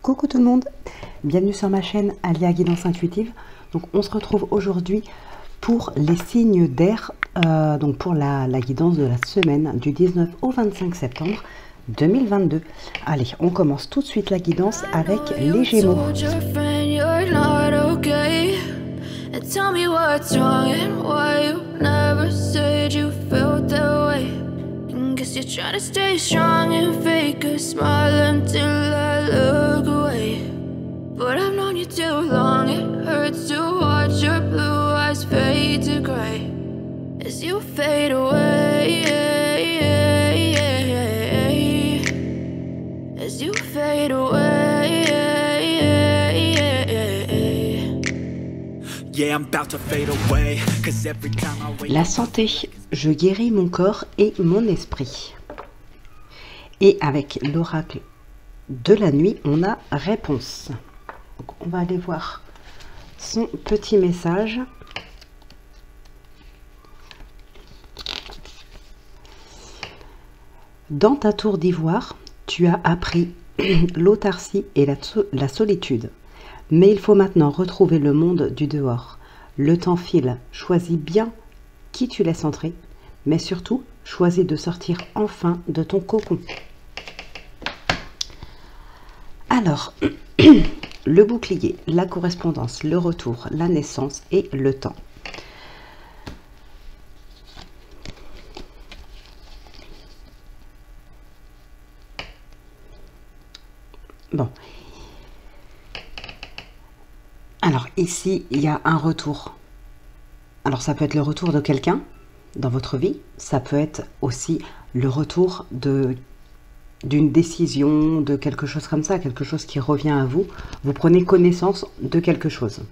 Coucou tout le monde, bienvenue sur ma chaîne Alia Guidance Intuitive. Donc on se retrouve aujourd'hui pour les signes d'air, donc pour la guidance de la semaine du 19 au 25 septembre 2022. Allez, on commence tout de suite la guidance avec les Gémeaux. You're trying to stay strong and fake a smile until I look away. But I've known you too long, it hurts to watch your blue eyes fade to gray as you fade away, as you fade away. Yeah, I'm about to fade away, 'cause every time I wake. La santé, je guéris mon corps et mon esprit. Et avec l'oracle de la nuit, on a réponse. Donc, on va aller voir son petit message. Dans ta tour d'ivoire, tu as appris l'autarcie et la solitude. Mais il faut maintenant retrouver le monde du dehors. Le temps file, choisis bien qui tu laisses entrer, mais surtout, choisis de sortir enfin de ton cocon. Alors, le bouclier, la correspondance, le retour, la naissance et le temps. Bon. Alors ici, il y a un retour. Alors ça peut être le retour de quelqu'un dans votre vie. Ça peut être aussi le retour d'une décision, de quelque chose comme ça, quelque chose qui revient à vous. Vous prenez connaissance de quelque chose.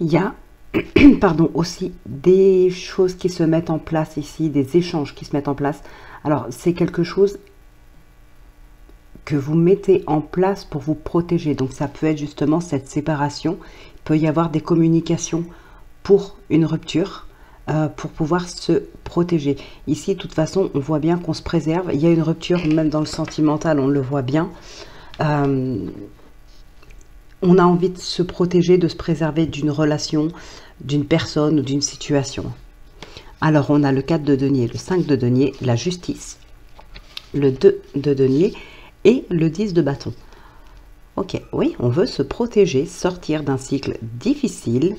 Il y a pardon, aussi des choses qui se mettent en place ici, des échanges qui se mettent en place. Alors c'est quelque chose que vous mettez en place pour vous protéger. Donc ça peut être justement cette séparation. Il peut y avoir des communications pour une rupture, pour pouvoir se protéger. Ici, de toute façon, on voit bien qu'on se préserve. Il y a une rupture, même dans le sentimental, on le voit bien. On a envie de se protéger, de se préserver d'une relation, d'une personne ou d'une situation. Alors, on a le 4 de denier, le 5 de denier, la justice, le 2 de denier et le 10 de bâton. Ok, oui, on veut se protéger, sortir d'un cycle difficile,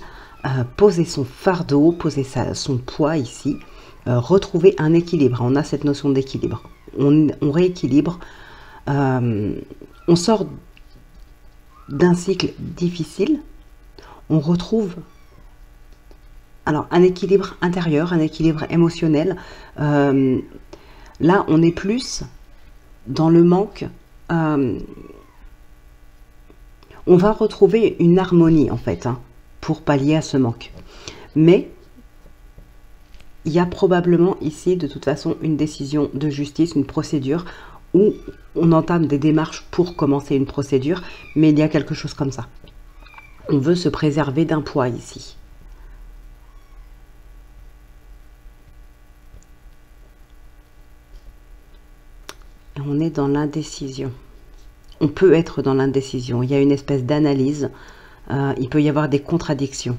poser son fardeau, poser son poids ici, retrouver un équilibre. On a cette notion d'équilibre. On rééquilibre, on sort d'un cycle difficile, on retrouve alors un équilibre intérieur, un équilibre émotionnel. Là, on est plus dans le manque. On va retrouver une harmonie en fait, hein, pour pallier à ce manque. Mais il y a probablement ici de toute façon une décision de justice, une procédure où on entame des démarches pour commencer une procédure, mais il y a quelque chose comme ça. On veut se préserver d'un poids ici. Et on est dans l'indécision. On peut être dans l'indécision. Il y a une espèce d'analyse. Il peut y avoir des contradictions.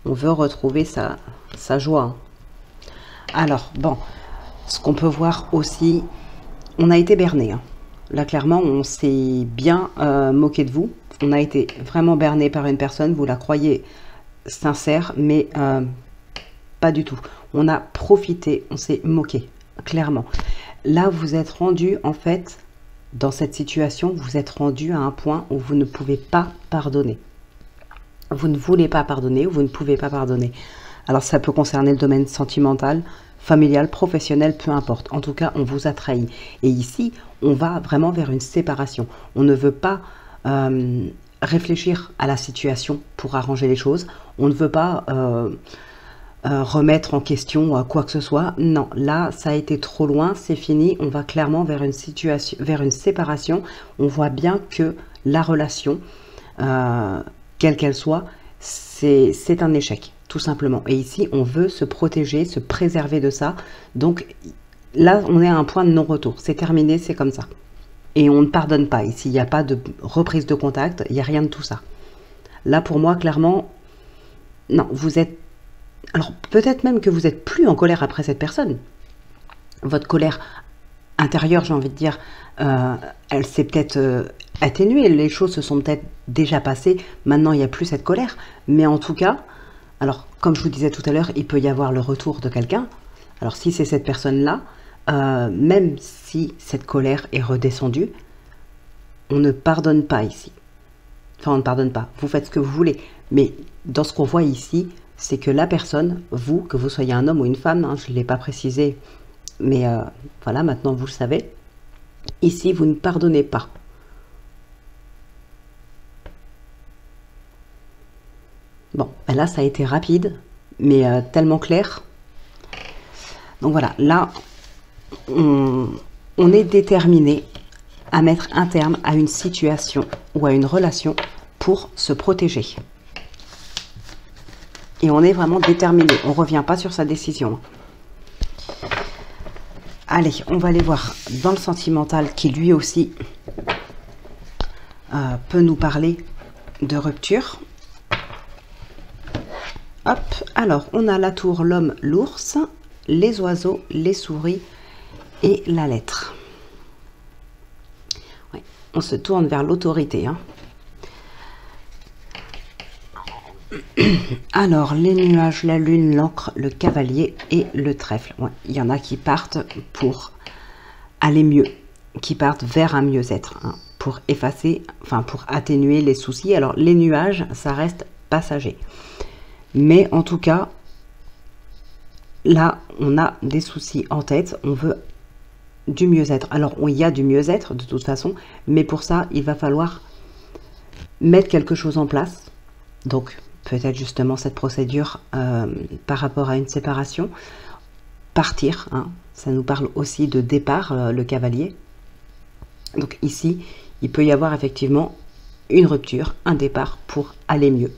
On veut retrouver sa joie. Alors, bon, ce qu'on peut voir aussi, on a été berné. Hein. Là, clairement, on s'est bien moqué de vous. On a été vraiment berné par une personne. Vous la croyez sincère, mais pas du tout. On a profité, on s'est moqué, clairement. Là, vous êtes rendu, en fait, dans cette situation, vous êtes rendu à un point où vous ne pouvez pas pardonner. Vous ne voulez pas pardonner ou vous ne pouvez pas pardonner. Alors, ça peut concerner le domaine sentimental, familial, professionnel, peu importe. En tout cas, on vous a trahi. Et ici, on va vraiment vers une séparation. On ne veut pas réfléchir à la situation pour arranger les choses. On ne veut pas remettre en question quoi que ce soit. Non, là, ça a été trop loin, c'est fini. On va clairement vers une situation, vers une séparation. On voit bien que la relation, quelle qu'elle soit, c'est un échec. tout simplement. Et ici, on veut se protéger, se préserver de ça. Donc là, on est à un point de non-retour. C'est terminé, c'est comme ça. Et on ne pardonne pas. Ici, il n'y a pas de reprise de contact, il n'y a rien de tout ça. Là, pour moi, clairement, non, vous êtes... Alors, peut-être même que vous n'êtes plus en colère après cette personne. Votre colère intérieure, j'ai envie de dire, elle s'est peut-être atténuée. Les choses se sont peut-être déjà passées. Maintenant, il n'y a plus cette colère. Mais en tout cas, alors, comme je vous disais tout à l'heure, il peut y avoir le retour de quelqu'un. Alors, si c'est cette personne-là, même si cette colère est redescendue, on ne pardonne pas ici. Enfin, on ne pardonne pas. Vous faites ce que vous voulez. Mais dans ce qu'on voit ici, c'est que la personne, vous, que vous soyez un homme ou une femme, hein, je ne l'ai pas précisé, mais voilà, maintenant vous le savez. Ici, vous ne pardonnez pas. Bon, ben là, ça a été rapide, mais tellement clair. Donc voilà, là, on est déterminé à mettre un terme à une situation ou à une relation pour se protéger. Et on est vraiment déterminé. On ne revient pas sur sa décision. Allez, on va aller voir dans le sentimental qui lui aussi peut nous parler de rupture. Hop, alors on a la tour, l'homme, l'ours, les oiseaux, les souris et la lettre. Ouais, on se tourne vers l'autorité, hein. Alors, les nuages, la lune, l'encre, le cavalier et le trèfle. Ouais, il y en a qui partent pour aller mieux, qui partent vers un mieux-être, hein, pour effacer, enfin pour atténuer les soucis. Alors, les nuages, ça reste passager. Mais en tout cas, là, on a des soucis en tête, on veut du mieux-être. Alors, il y a du mieux-être de toute façon, mais pour ça, il va falloir mettre quelque chose en place. Donc, peut-être justement cette procédure par rapport à une séparation. Partir, hein, ça nous parle aussi de départ, le cavalier. Donc ici, il peut y avoir effectivement une rupture, un départ pour aller mieux.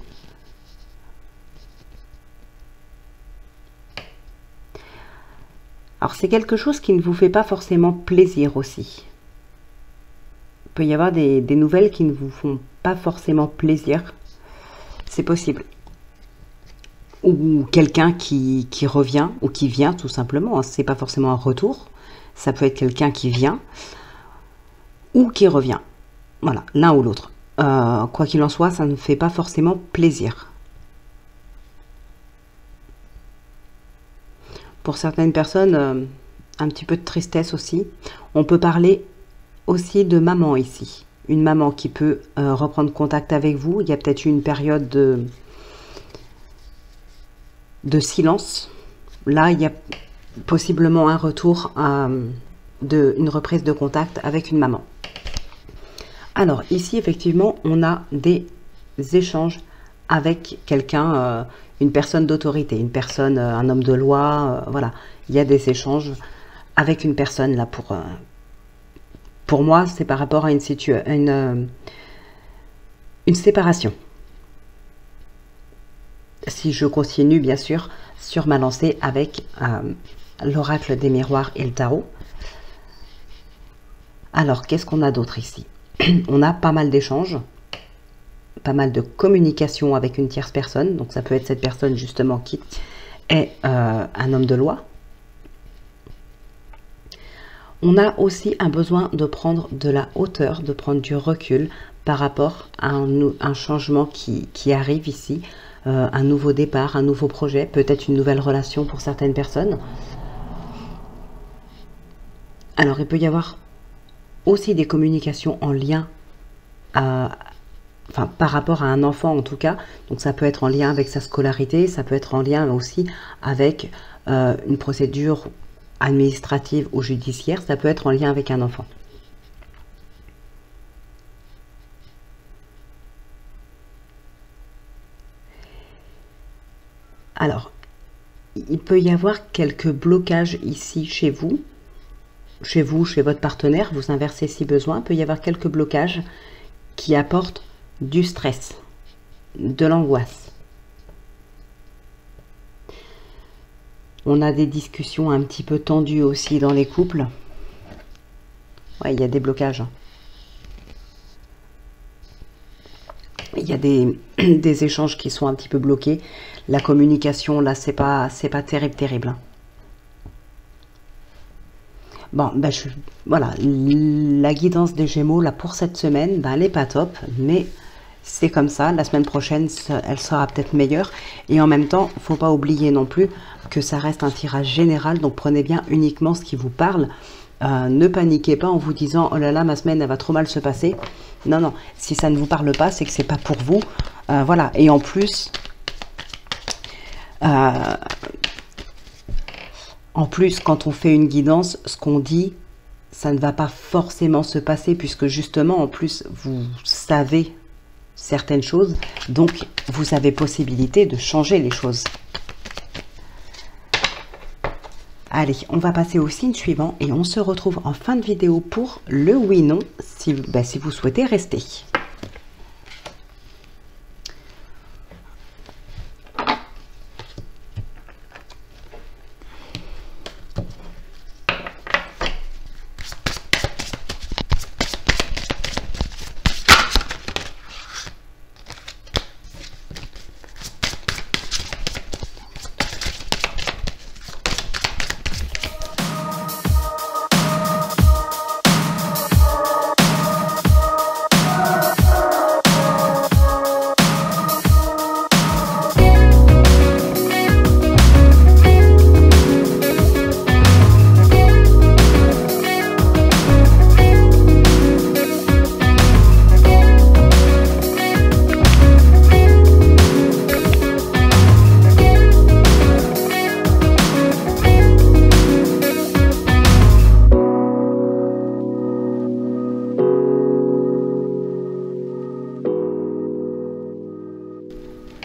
Alors c'est quelque chose qui ne vous fait pas forcément plaisir aussi. Il peut y avoir des nouvelles qui ne vous font pas forcément plaisir. C'est possible. Ou quelqu'un qui revient ou qui vient tout simplement. C'est pas forcément un retour. Ça peut être quelqu'un qui vient ou qui revient. Voilà, l'un ou l'autre. Quoi qu'il en soit, ça ne fait pas forcément plaisir. Pour certaines personnes, un petit peu de tristesse aussi. On peut parler aussi de maman ici. Une maman qui peut reprendre contact avec vous. Il y a peut-être eu une période de silence. Là, il y a possiblement un retour, une reprise de contact avec une maman. Alors, ici, effectivement, on a des échanges avec quelqu'un, une personne d'autorité, une personne, un homme de loi, voilà. Il y a des échanges avec une personne, là, pour moi, c'est par rapport à une séparation. Si je continue, bien sûr, sur ma lancée avec l'oracle des miroirs et le tarot. Alors, qu'est-ce qu'on a d'autre ici? On a pas mal d'échanges, pas mal de communication avec une tierce personne. Donc, ça peut être cette personne, justement, qui est un homme de loi. On a aussi un besoin de prendre de la hauteur, de prendre du recul par rapport à un changement qui arrive ici, un nouveau départ, un nouveau projet, peut-être une nouvelle relation pour certaines personnes. Alors, il peut y avoir aussi des communications en lien, enfin par rapport à un enfant en tout cas. Donc, ça peut être en lien avec sa scolarité, ça peut être en lien aussi avec une procédure administrative ou judiciaire, ça peut être en lien avec un enfant. Alors, il peut y avoir quelques blocages ici chez vous, chez votre partenaire, vous inversez si besoin, il peut y avoir quelques blocages qui apportent du stress, de l'angoisse. On a des discussions un petit peu tendues aussi dans les couples. Ouais, il y a des blocages. Il y a des échanges qui sont un petit peu bloqués. La communication, là, c'est pas terrible. Bon, ben voilà, la guidance des Gémeaux, là, pour cette semaine, ben, elle n'est pas top, mais c'est comme ça. La semaine prochaine, elle sera peut-être meilleure. Et en même temps, il ne faut pas oublier non plus que ça reste un tirage général, donc prenez bien uniquement ce qui vous parle. Ne paniquez pas en vous disant « Oh là là, ma semaine, elle va trop mal se passer ». Non, non, si ça ne vous parle pas, c'est que c'est pas pour vous. Voilà, et en plus... quand on fait une guidance, ce qu'on dit, ça ne va pas forcément se passer, puisque justement, en plus, vous savez certaines choses, donc vous avez possibilité de changer les choses. Allez, on va passer au signe suivant et on se retrouve en fin de vidéo pour le oui-non, si vous souhaitez rester.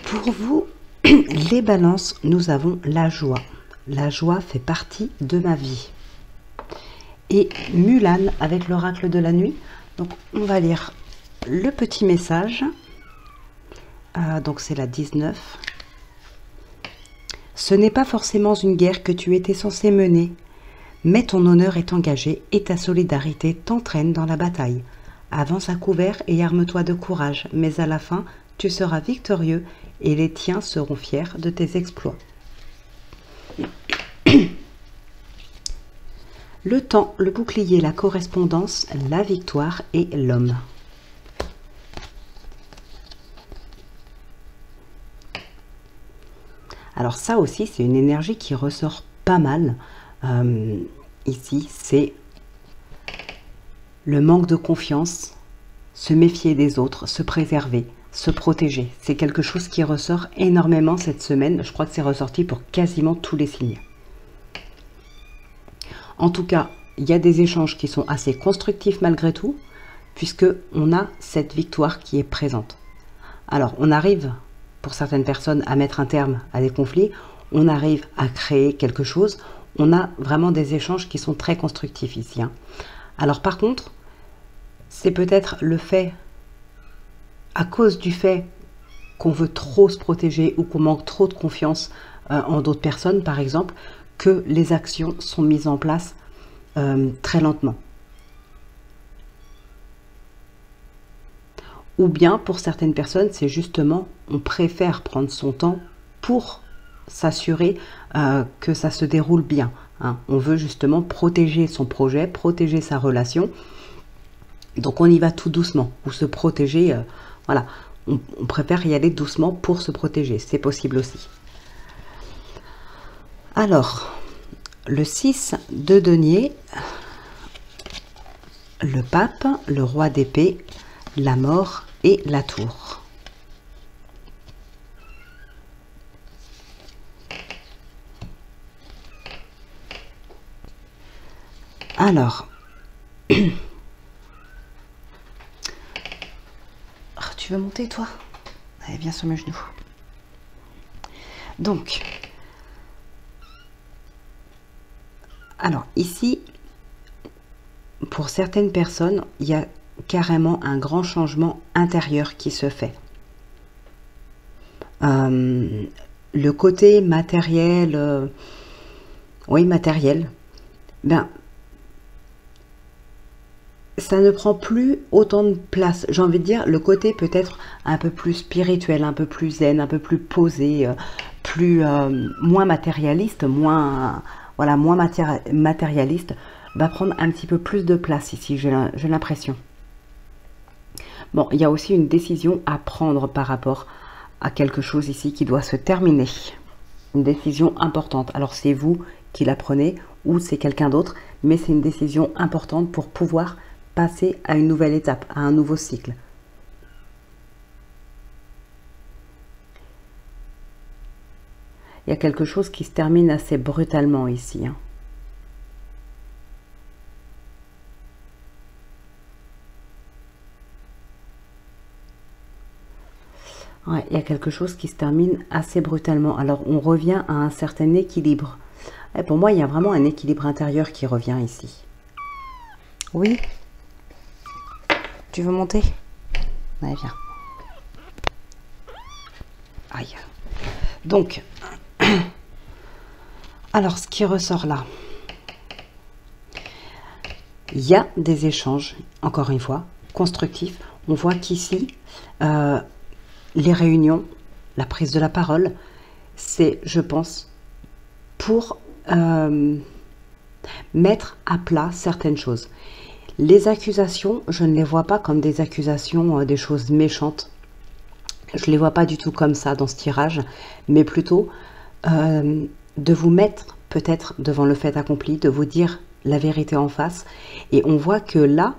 Pour vous, les balances, nous avons la joie. La joie fait partie de ma vie. Et Mulan avec l'oracle de la nuit. Donc on va lire le petit message. Donc c'est la 19. Ce n'est pas forcément une guerre que tu étais censé mener, mais ton honneur est engagé et ta solidarité t'entraîne dans la bataille. Avance à couvert et arme-toi de courage, mais à la fin, tu seras victorieux et les tiens seront fiers de tes exploits. Le temps, le bouclier, la correspondance, la victoire et l'homme. Alors ça aussi, c'est une énergie qui ressort pas mal. Ici, c'est le manque de confiance, se méfier des autres, se préserver, se protéger. C'est quelque chose qui ressort énormément cette semaine. Je crois que c'est ressorti pour quasiment tous les signes. En tout cas, il y a des échanges qui sont assez constructifs malgré tout, puisque on a cette victoire qui est présente. Alors, on arrive, pour certaines personnes, à mettre un terme à des conflits. On arrive à créer quelque chose. On a vraiment des échanges qui sont très constructifs ici. Alors, par contre, c'est peut-être le fait, à cause du fait qu'on veut trop se protéger ou qu'on manque trop de confiance en d'autres personnes, par exemple, que les actions sont mises en place très lentement. Ou bien, pour certaines personnes, c'est justement, on préfère prendre son temps pour s'assurer que ça se déroule bien. On veut justement protéger son projet, protéger sa relation. Donc on y va tout doucement, ou se protéger, voilà. On préfère y aller doucement pour se protéger, c'est possible aussi. Alors, le 6 de denier, le pape, le roi d'épée, la mort et la tour. Alors, tu veux monter toi? Allez, viens sur mes genoux. Donc, alors ici, pour certaines personnes, il y a carrément un grand changement intérieur qui se fait. Le côté matériel, Oui, matériel. Ben, ça ne prend plus autant de place. J'ai envie de dire, le côté peut-être un peu plus spirituel, un peu plus zen, un peu plus posé, moins matérialiste, voilà, moins matérialiste, va prendre un petit peu plus de place ici, j'ai l'impression. Bon, il y a aussi une décision à prendre par rapport à quelque chose ici qui doit se terminer. Une décision importante. Alors c'est vous qui la prenez ou c'est quelqu'un d'autre, mais c'est une décision importante pour pouvoir passer à une nouvelle étape, à un nouveau cycle. Il y a quelque chose qui se termine assez brutalement ici. Hein. Ouais, il y a quelque chose qui se termine assez brutalement. Alors, on revient à un certain équilibre. Et pour moi, il y a vraiment un équilibre intérieur qui revient ici. Oui. Tu veux monter? Allez, viens. Aïe. Donc, alors, ce qui ressort là, il y a des échanges, encore une fois, constructifs. On voit qu'ici, les réunions, la prise de la parole, c'est, je pense, pour mettre à plat certaines choses. Les accusations, je ne les vois pas comme des accusations, des choses méchantes. Je ne les vois pas du tout comme ça dans ce tirage, mais plutôt de vous mettre peut-être devant le fait accompli, de vous dire la vérité en face. Et on voit que là,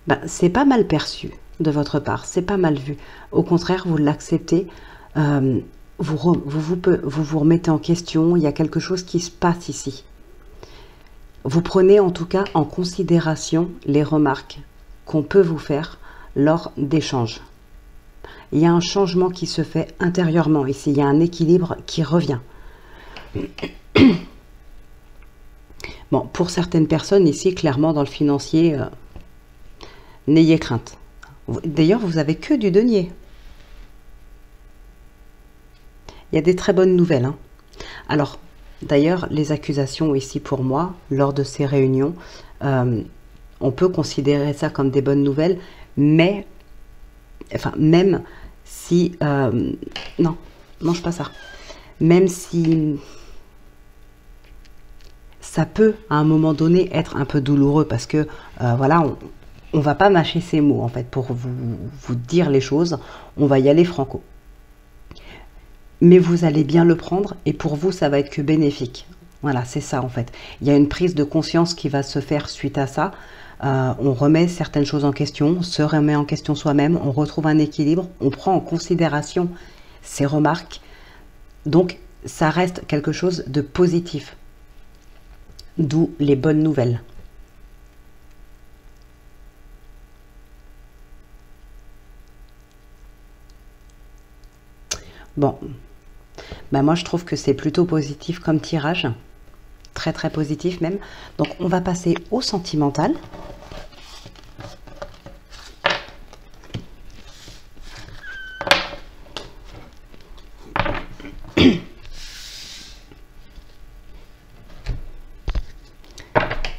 ben, c'est pas mal perçu de votre part, c'est pas mal vu. Au contraire, vous l'acceptez, vous vous remettez en question, il y a quelque chose qui se passe ici. Vous prenez en tout cas en considération les remarques qu'on peut vous faire lors d'échanges. Il y a un changement qui se fait intérieurement ici, il y a un équilibre qui revient. Bon, pour certaines personnes ici, clairement dans le financier, n'ayez crainte. D'ailleurs, vous avez que du denier. Il y a des très bonnes nouvelles. Hein. Alors, d'ailleurs, les accusations ici pour moi, lors de ces réunions, on peut considérer ça comme des bonnes nouvelles, mais, enfin, même si... non, mange pas ça. Même si ça peut, à un moment donné, être un peu douloureux, parce que, voilà, on va pas mâcher ses mots, en fait, pour vous dire les choses, on va y aller franco. Mais vous allez bien le prendre, et pour vous, ça va être que bénéfique. Voilà, c'est ça, en fait. Il y a une prise de conscience qui va se faire suite à ça. On remet certaines choses en question, on se remet en question soi-même, on retrouve un équilibre, on prend en considération ces remarques. Donc, ça reste quelque chose de positif. D'où les bonnes nouvelles. Bon, ben moi je trouve que c'est plutôt positif comme tirage. Très très positif même. Donc on va passer au sentimental.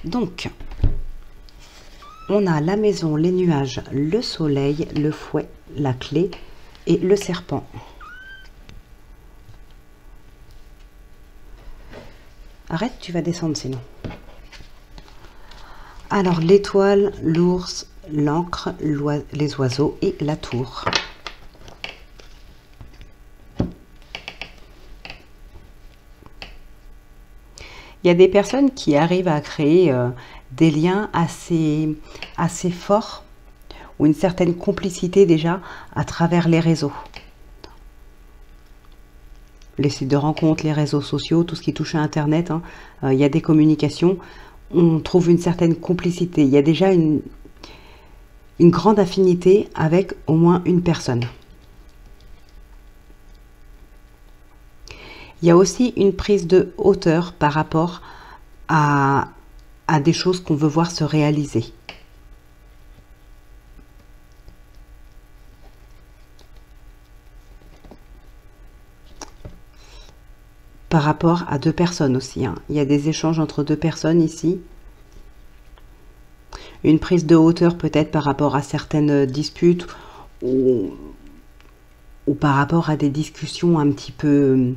Donc, on a la maison, les nuages, le soleil, le fouet, la clé et le serpent. Arrête, tu vas descendre sinon. Alors, l'étoile, l'ours, l'encre, les oiseaux et la tour. Il y a des personnes qui arrivent à créer des liens assez forts ou une certaine complicité déjà à travers les réseaux. Les sites de rencontres, les réseaux sociaux, tout ce qui touche à Internet, hein, il y a des communications, on trouve une certaine complicité. Il y a déjà une grande affinité avec au moins une personne. Il y a aussi une prise de hauteur par rapport à des choses qu'on veut voir se réaliser. par rapport à deux personnes aussi, hein. Il y a des échanges entre deux personnes ici. Une prise de hauteur peut-être par rapport à certaines disputes ou par rapport à des discussions un petit peu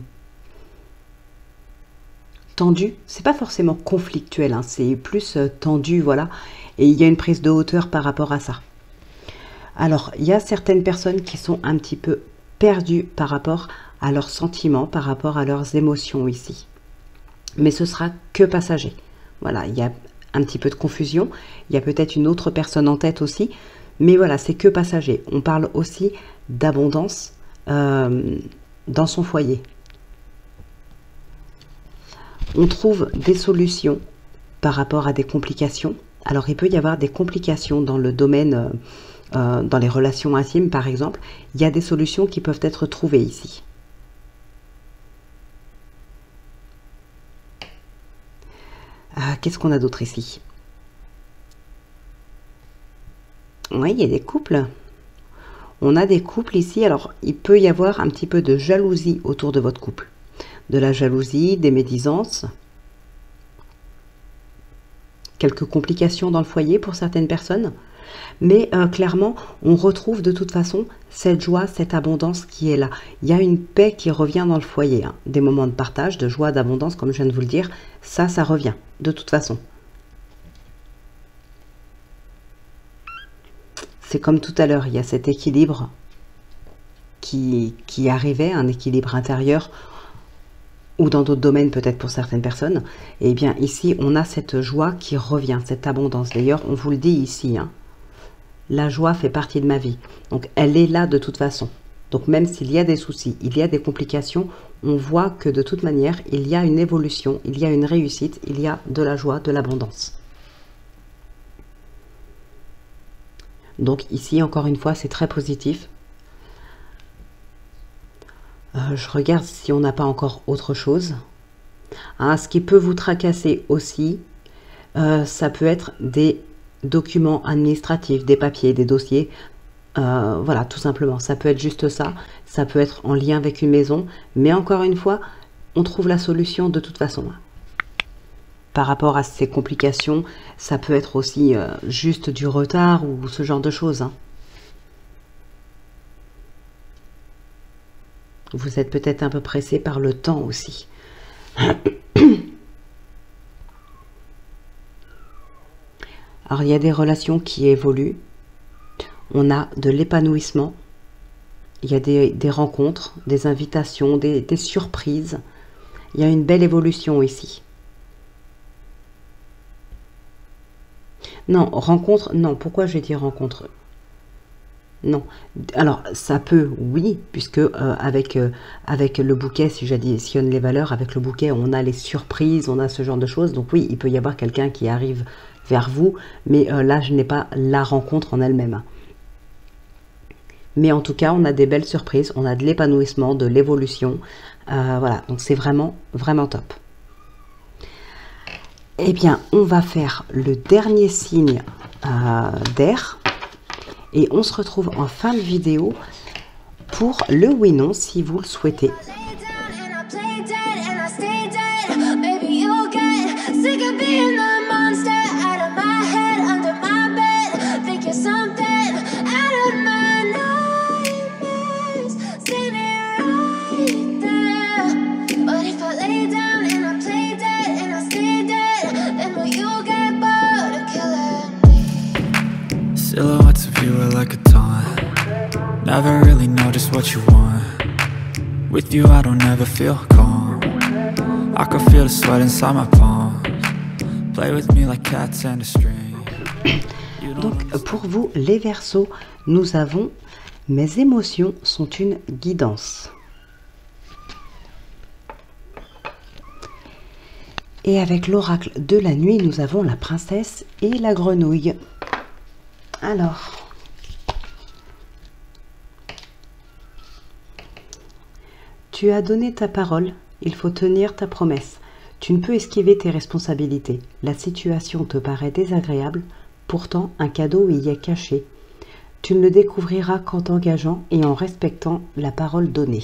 tendues. C'est pas forcément conflictuel, hein, c'est plus tendu, voilà. Et il y a une prise de hauteur par rapport à ça. Alors, il y a certaines personnes qui sont un petit peu perdues par rapport à leurs sentiments, par rapport à leurs émotions ici. Mais ce sera que passager. Voilà, il y a un petit peu de confusion. Il y a peut-être une autre personne en tête aussi. Mais voilà, c'est que passager. On parle aussi d'abondance dans son foyer. On trouve des solutions par rapport à des complications. Alors, il peut y avoir des complications dans le domaine, dans les relations intimes, par exemple. Il y a des solutions qui peuvent être trouvées ici. Qu'est-ce qu'on a d'autre ici? Oui, il y a des couples. On a des couples ici. Alors, il peut y avoir un petit peu de jalousie autour de votre couple. De la jalousie, des médisances. Quelques complications dans le foyer pour certaines personnes. Mais clairement, on retrouve de toute façon cette joie, cette abondance qui est là. Il y a une paix qui revient dans le foyer, hein. Des moments de partage, de joie, d'abondance, comme je viens de vous le dire. Ça revient de toute façon. C'est comme tout à l'heure, il y a cet équilibre qui arrivait, un équilibre intérieur, ou dans d'autres domaines peut-être pour certaines personnes. Et bien ici, on a cette joie qui revient, cette abondance. D'ailleurs, on vous le dit ici, hein. La joie fait partie de ma vie. Donc, elle est là de toute façon. Donc, même s'il y a des soucis, il y a des complications, on voit que de toute manière, il y a une évolution, il y a une réussite, il y a de la joie, de l'abondance. Donc, ici, encore une fois, c'est très positif. Je regarde si on n'a pas encore autre chose. Hein, ce qui peut vous tracasser aussi, ça peut être des documents administratifs, des papiers, des dossiers, voilà, tout simplement. Ça peut être juste ça, ça peut être en lien avec une maison, mais encore une fois, on trouve la solution de toute façon. Par rapport à ces complications, ça peut être aussi juste du retard ou ce genre de choses, hein. Vous êtes peut-être un peu pressé par le temps aussi. Alors, il y a des relations qui évoluent. On a de l'épanouissement. Il y a des rencontres, des invitations, des surprises. Il y a une belle évolution ici. Non, rencontre, non. Pourquoi j'ai dit rencontre? Non. Alors, ça peut, oui, puisque avec le bouquet, si j'additionne les valeurs, avec le bouquet, on a les surprises, on a ce genre de choses. Donc oui, il peut y avoir quelqu'un qui arrive vers vous, mais là, je n'ai pas la rencontre en elle-même. Mais en tout cas, on a des belles surprises, on a de l'épanouissement, de l'évolution. Voilà, donc c'est vraiment, vraiment top. Eh bien, on va faire le dernier signe d'air. Et on se retrouve en fin de vidéo pour le oui-non si vous le souhaitez. Silhouettes of you are like a taunt. Never really know just what you want. With you I don't ever feel calm. I can feel the sweat inside my palms. Play with me like cats and a string. Donc pour vous les Verseaux, nous avons mes émotions sont une guidance. Et avec l'oracle de la nuit, nous avons la princesse et la grenouille. Alors, tu as donné ta parole, il faut tenir ta promesse. Tu ne peux esquiver tes responsabilités. La situation te paraît désagréable, pourtant un cadeau y est caché. Tu ne le découvriras qu'en t'engageant et en respectant la parole donnée.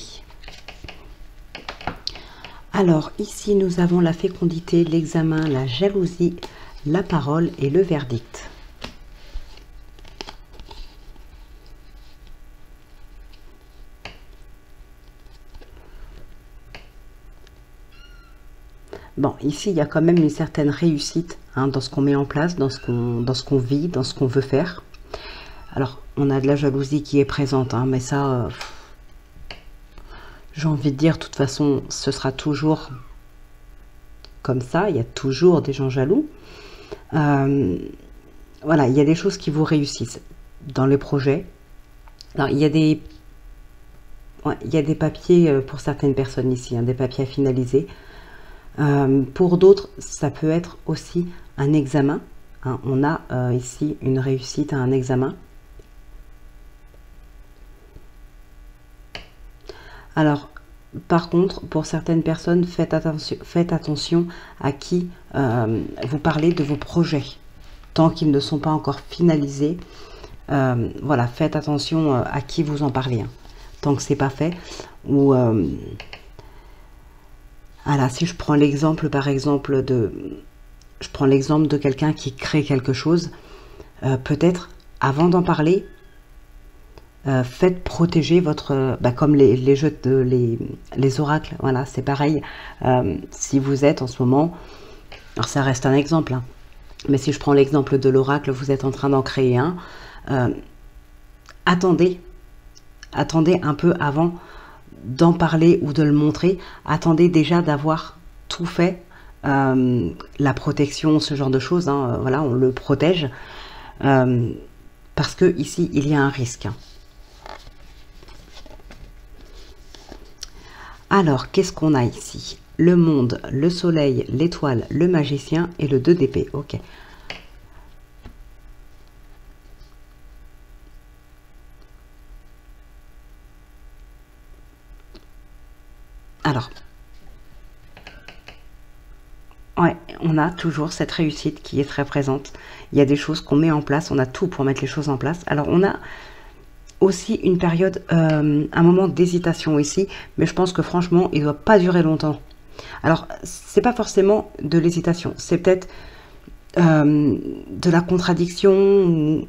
Alors ici, nous avons la fécondité, l'examen, la jalousie, la parole et le verdict. Bon, ici, il y a quand même une certaine réussite hein, dans ce qu'on met en place, dans ce qu'on vit, dans ce qu'on veut faire. Alors, on a de la jalousie qui est présente, hein, mais ça, j'ai envie de dire, de toute façon, ce sera toujours comme ça. Il y a toujours des gens jaloux. Voilà, il y a des choses qui vous réussissent dans les projets. Alors, il y a des papiers pour certaines personnes ici, hein, des papiers à finaliser. Pour d'autres, ça peut être aussi un examen. Hein. On a ici une réussite à un examen. Alors, par contre, pour certaines personnes, faites attention à qui vous parlez de vos projets. Tant qu'ils ne sont pas encore finalisés, voilà, faites attention à qui vous en parlez. Hein. Tant que c'est pas fait. Ou... voilà, si je prends l'exemple par exemple de quelqu'un qui crée quelque chose, peut-être avant d'en parler, faites protéger votre, comme les jeux les oracles, voilà, c'est pareil. Si vous êtes en ce moment, alors ça reste un exemple, hein, mais si je prends l'exemple de l'oracle, vous êtes en train d'en créer un, attendez un peu avant d'en parler ou de le montrer, attendez déjà d'avoir tout fait, la protection, ce genre de choses, hein, voilà, on le protège, parce que ici il y a un risque. Alors, qu'est-ce qu'on a ici? Le monde, le soleil, l'étoile, le magicien et le 2 d'épée. Ok. Alors, ouais, on a toujours cette réussite qui est très présente. Il y a des choses qu'on met en place, on a tout pour mettre les choses en place. Alors, on a aussi une période, un moment d'hésitation ici, mais je pense que franchement, il ne doit pas durer longtemps. Alors, c'est pas forcément de l'hésitation, c'est peut-être de la contradiction ou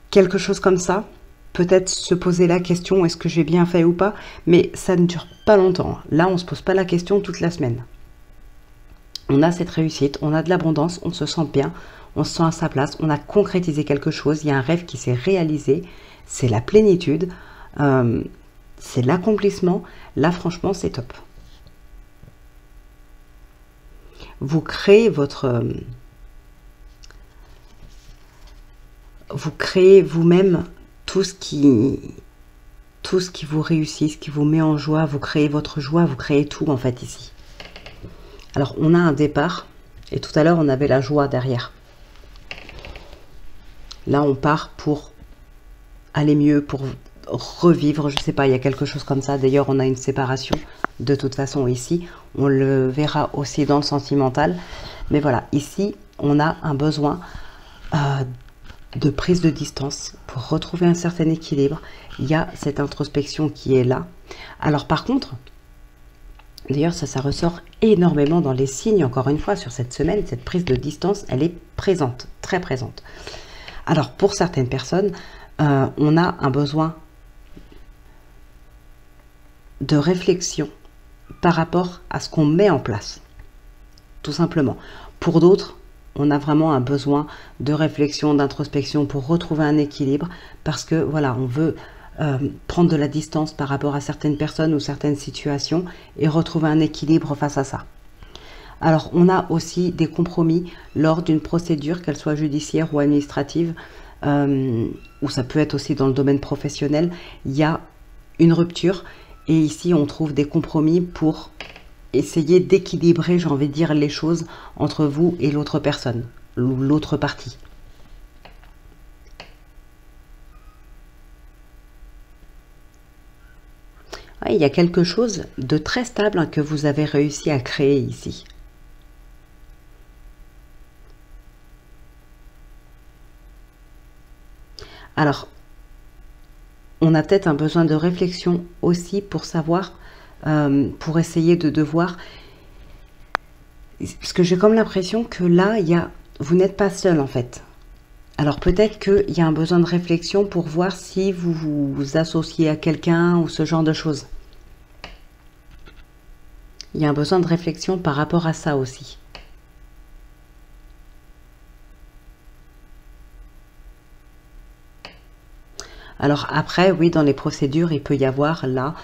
quelque chose comme ça. Peut-être se poser la question, est-ce que j'ai bien fait ou pas, mais ça ne dure pas longtemps. Là, on ne se pose pas la question toute la semaine. On a cette réussite, on a de l'abondance, on se sent bien, on se sent à sa place, on a concrétisé quelque chose, il y a un rêve qui s'est réalisé, c'est la plénitude, c'est l'accomplissement. Là, franchement, c'est top. Vous créez vous créez vous-même tout ce qui vous réussit, ce qui vous met en joie, vous créez votre joie, vous créez tout en fait ici. Alors, on a un départ, et tout à l'heure, on avait la joie derrière. Là, on part pour aller mieux, pour revivre, je sais pas, il y a quelque chose comme ça. D'ailleurs, on a une séparation de toute façon ici. On le verra aussi dans le sentimental. Mais voilà, ici, on a un besoin de prise de distance pour retrouver un certain équilibre. Il y a cette introspection qui est là. Alors, par contre, d'ailleurs, ça ressort énormément dans les signes, encore une fois, sur cette semaine. Cette prise de distance, elle est présente, très présente. Alors, pour certaines personnes, on a un besoin de réflexion par rapport à ce qu'on met en place, tout simplement. Pour d'autres, on a vraiment un besoin de réflexion, d'introspection pour retrouver un équilibre, parce que, voilà, on veut prendre de la distance par rapport à certaines personnes ou certaines situations et retrouver un équilibre face à ça. Alors, on a aussi des compromis lors d'une procédure, qu'elle soit judiciaire ou administrative, ou ça peut être aussi dans le domaine professionnel. Il y a une rupture et ici, on trouve des compromis pour essayer d'équilibrer, j'ai envie de dire, les choses entre vous et l'autre personne, ou l'autre partie. Ouais, il y a quelque chose de très stable hein, que vous avez réussi à créer ici. Alors, on a peut-être un besoin de réflexion aussi pour savoir pour essayer de voir. Parce que j'ai comme l'impression que là, vous n'êtes pas seul en fait. Alors peut-être qu'il y a un besoin de réflexion pour voir si vous vous associez à quelqu'un ou ce genre de choses. Il y a un besoin de réflexion par rapport à ça aussi. Alors après, oui, dans les procédures, il peut y avoir là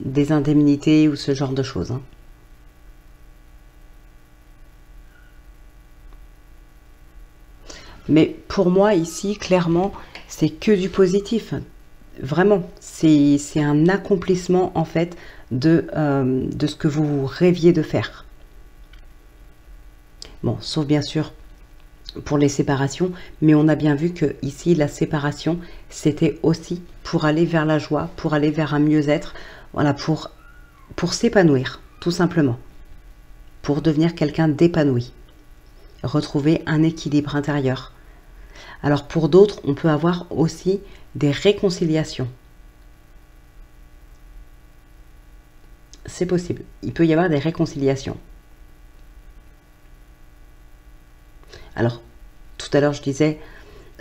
des indemnités ou ce genre de choses. Hein. Mais pour moi, ici, clairement, c'est que du positif. Vraiment, c'est un accomplissement, en fait, de ce que vous rêviez de faire. Bon, sauf bien sûr pour les séparations, mais on a bien vu que ici, la séparation, c'était aussi pour aller vers la joie, pour aller vers un mieux-être, voilà, pour s'épanouir, tout simplement. Pour devenir quelqu'un d'épanoui. Retrouver un équilibre intérieur. Alors pour d'autres, on peut avoir aussi des réconciliations. C'est possible. Il peut y avoir des réconciliations. Alors, tout à l'heure, je disais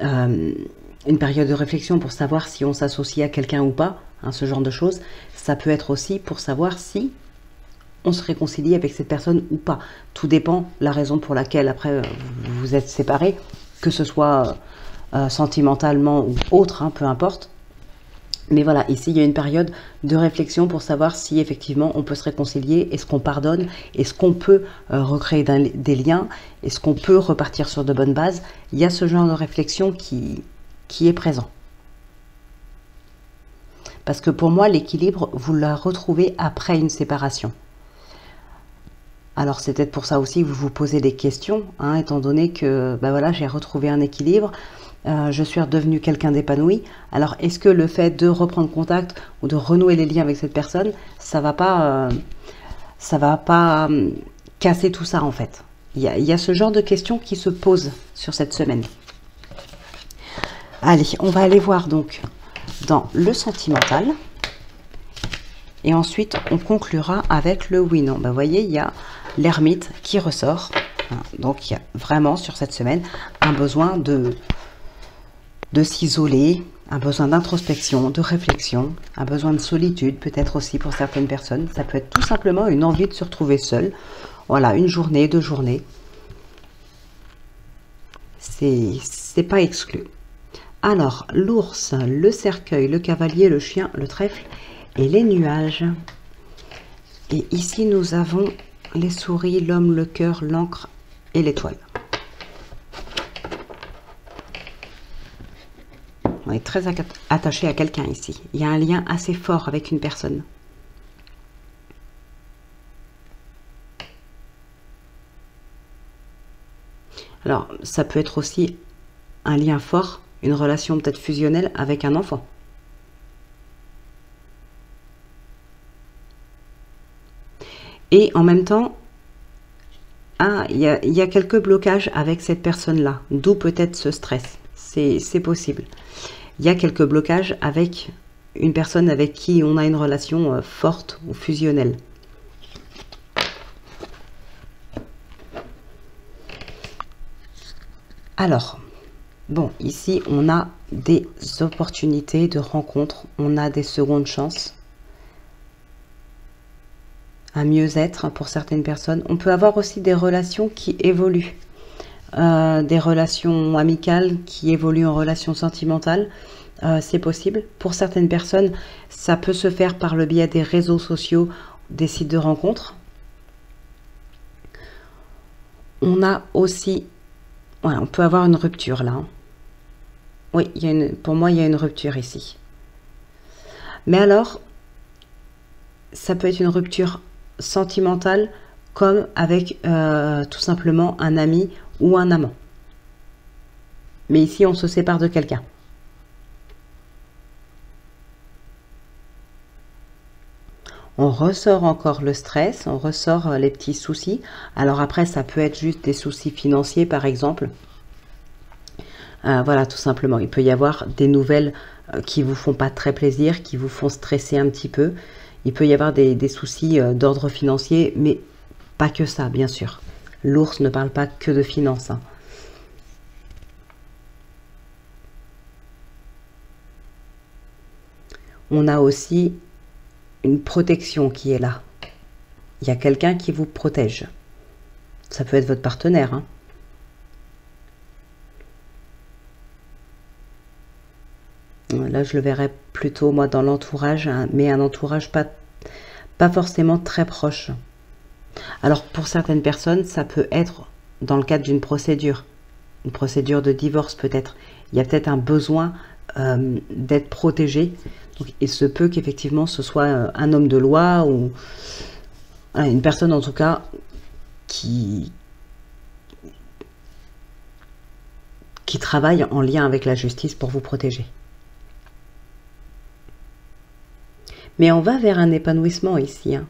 une période de réflexion pour savoir si on s'associe à quelqu'un ou pas, hein, ce genre de choses. Ça peut être aussi pour savoir si on se réconcilie avec cette personne ou pas. Tout dépend la raison pour laquelle après vous vous êtes séparés, que ce soit sentimentalement ou autre, hein, peu importe. Mais voilà, ici il y a une période de réflexion pour savoir si effectivement on peut se réconcilier, est-ce qu'on pardonne, est-ce qu'on peut recréer des liens, est-ce qu'on peut repartir sur de bonnes bases. Il y a ce genre de réflexion qui est présent. Parce que pour moi, l'équilibre, vous le retrouvez après une séparation. Alors c'est peut-être pour ça aussi que vous vous posez des questions, hein, étant donné que ben voilà, j'ai retrouvé un équilibre, je suis redevenue quelqu'un d'épanoui. Alors est-ce que le fait de reprendre contact ou de renouer les liens avec cette personne, ça va pas casser tout ça en fait? Il y a ce genre de questions qui se posent sur cette semaine. Allez, on va aller voir donc dans le sentimental. Et ensuite, on conclura avec le oui-non. Ben, vous voyez, il y a l'ermite qui ressort. Donc, il y a vraiment sur cette semaine un besoin de s'isoler, un besoin d'introspection, de réflexion, un besoin de solitude, peut-être aussi pour certaines personnes. Ça peut être tout simplement une envie de se retrouver seul. Voilà, une journée, 2 journées. C'est pas exclu. Alors, l'ours, le cercueil, le cavalier, le chien, le trèfle et les nuages. Et ici, nous avons les souris, l'homme, le cœur, l'encre et l'étoile. On est très attaché à quelqu'un ici. Il y a un lien assez fort avec une personne. Alors, ça peut être aussi un lien fort, une relation peut-être fusionnelle avec un enfant. Et en même temps, il y a quelques blocages avec cette personne-là, d'où peut-être ce stress. C'est possible. Il y a quelques blocages avec une personne avec qui on a une relation forte ou fusionnelle. Alors, bon, ici, on a des opportunités de rencontre, on a des secondes chances. Un mieux-être pour certaines personnes. On peut avoir aussi des relations qui évoluent. Des relations amicales qui évoluent en relations sentimentales. C'est possible. Pour certaines personnes, ça peut se faire par le biais des réseaux sociaux, des sites de rencontres. On a aussi... Ouais, on peut avoir une rupture là. Oui, pour moi, il y a une rupture ici. Mais alors, ça peut être une rupture sentimentale comme avec tout simplement un ami ou un amant. Mais ici, on se sépare de quelqu'un. On ressort encore le stress, on ressort les petits soucis. Alors après, ça peut être juste des soucis financiers, par exemple. Voilà, tout simplement. Il peut y avoir des nouvelles qui vous font pas très plaisir, qui vous font stresser un petit peu. Il peut y avoir des soucis d'ordre financier, mais pas que ça, bien sûr. L'ours ne parle pas que de finances, hein. On a aussi une protection qui est là. Il y a quelqu'un qui vous protège. Ça peut être votre partenaire, hein. Là, je le verrais plutôt, moi, dans l'entourage, hein, mais un entourage pas forcément très proche. Alors, pour certaines personnes, ça peut être dans le cadre d'une procédure. Une procédure de divorce, peut-être. Il y a peut-être un besoin d'être protégé. Donc, il se peut qu'effectivement, ce soit un homme de loi ou une personne, en tout cas, qui travaille en lien avec la justice pour vous protéger. Mais on va vers un épanouissement ici, hein.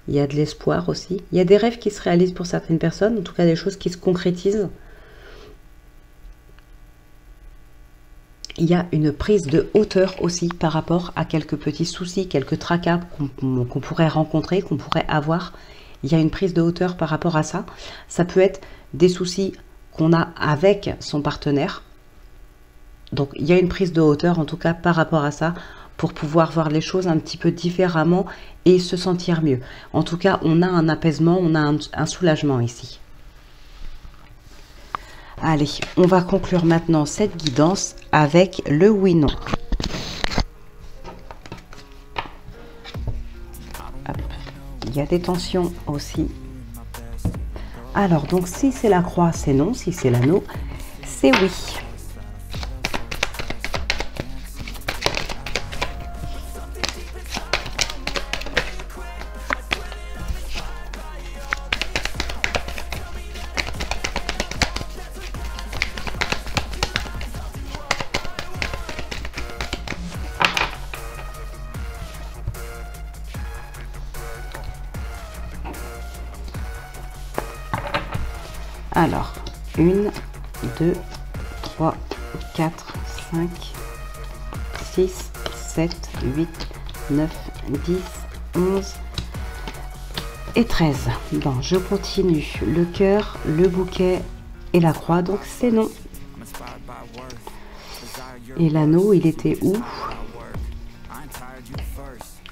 Il y a de l'espoir aussi. Il y a des rêves qui se réalisent pour certaines personnes, en tout cas des choses qui se concrétisent. Il y a une prise de hauteur aussi par rapport à quelques petits soucis, quelques tracas qu'on pourrait rencontrer, qu'on pourrait avoir. Il y a une prise de hauteur par rapport à ça. Ça peut être des soucis qu'on a avec son partenaire. Donc il y a une prise de hauteur en tout cas par rapport à ça pour pouvoir voir les choses un petit peu différemment et se sentir mieux. En tout cas, on a un apaisement, on a un soulagement ici. Allez, on va conclure maintenant cette guidance avec le oui-non. Il y a des tensions aussi. Alors, donc, si c'est la croix, c'est non. Si c'est l'anneau, c'est oui. Alors, 1, 2, 3, 4, 5, 6, 7, 8, 9, 10, 11 et 13. Bon, je continue. Le cœur, le bouquet et la croix, donc c'est non. Et l'anneau, il était où?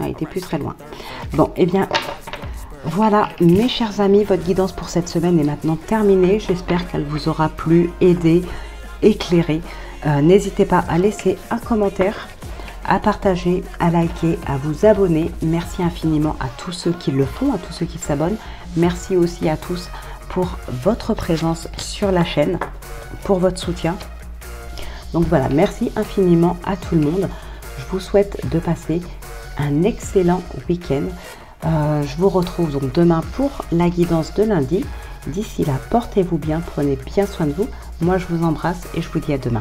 Ah, il était plus très loin. Bon, eh bien... Voilà, mes chers amis, votre guidance pour cette semaine est maintenant terminée. J'espère qu'elle vous aura plu, aidé, éclairé. N'hésitez pas à laisser un commentaire, à partager, à liker, à vous abonner. Merci infiniment à tous ceux qui le font, à tous ceux qui s'abonnent. Merci aussi à tous pour votre présence sur la chaîne, pour votre soutien. Donc voilà, merci infiniment à tout le monde. Je vous souhaite de passer un excellent week-end. Je vous retrouve donc demain pour la guidance de lundi. D'ici là, portez-vous bien, prenez bien soin de vous. Moi, je vous embrasse et je vous dis à demain.